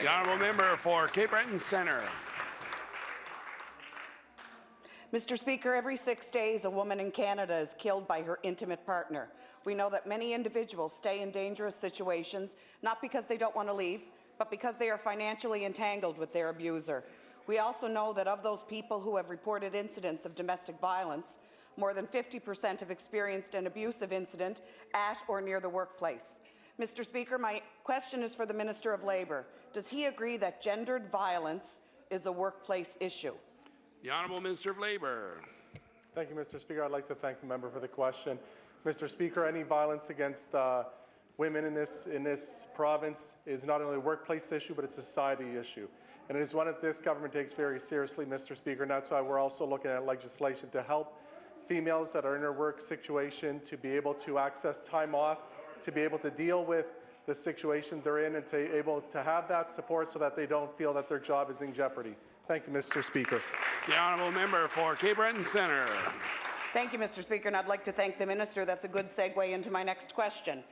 The honourable member for Cape Breton Centre. Mr. Speaker, every 6 days a woman in Canada is killed by her intimate partner. We know that many individuals stay in dangerous situations not because they don't want to leave, but because they are financially entangled with their abuser. We also know that of those people who have reported incidents of domestic violence, more than 50% have experienced an abusive incident at or near the workplace. Mr. Speaker, my question is for the Minister of Labour. Does he agree that gendered violence is a workplace issue? The Honourable Minister of Labour. Thank you, Mr. Speaker. I'd like to thank the member for the question. Mr. Speaker, any violence against women in this province is not only a workplace issue, but it's a society issue. And it is one that this government takes very seriously, Mr. Speaker, and that's why we're also looking at legislation to help females that are in a work situation to be able to access time off, to be able to deal with the situation they're in, and to be able to have that support so that they don't feel that their job is in jeopardy. Thank you, Mr. Speaker. The honourable member for Cape Breton Centre. Thank you, Mr. Speaker, and I'd like to thank the Minister. That's a good segue into my next question.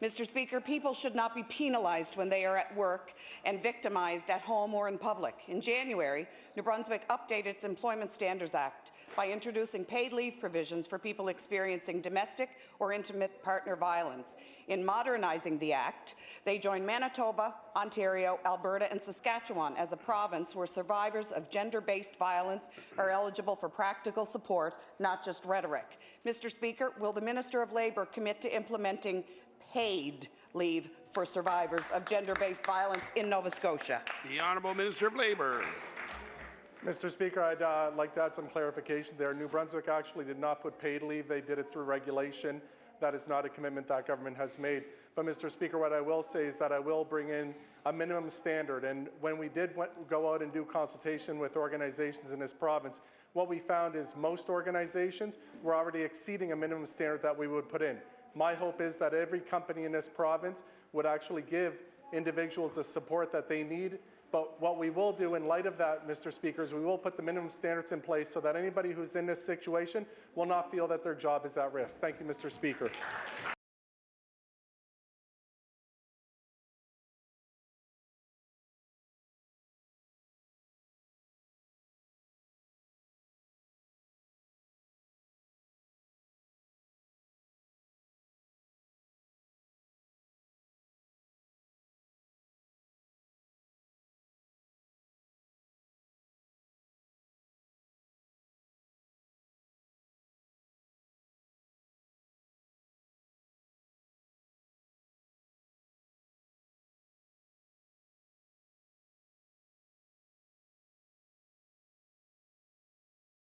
Mr. Speaker, people should not be penalised when they are at work and victimised at home or in public. In January, New Brunswick updated its Employment Standards Act by introducing paid leave provisions for people experiencing domestic or intimate partner violence. In modernising the Act, they joined Manitoba, Ontario, Alberta and Saskatchewan as a province where survivors of gender-based violence are eligible for practical support, not just rhetoric. Mr. Speaker, will the Minister of Labour commit to implementing paid leave for survivors of gender-based violence in Nova Scotia? The Honourable Minister of Labour. Mr. Speaker, I'd like to add some clarification there. New Brunswick actually did not put paid leave. They did it through regulation. That is not a commitment that government has made. But, Mr. Speaker, what I will say is that I will bring in a minimum standard. And when we did go out and do consultation with organizations in this province, what we found is most organizations were already exceeding a minimum standard that we would put in. My hope is that every company in this province would actually give individuals the support that they need. But what we will do in light of that, Mr. Speaker, is we will put the minimum standards in place so that anybody who's in this situation will not feel that their job is at risk. Thank you, Mr. Speaker.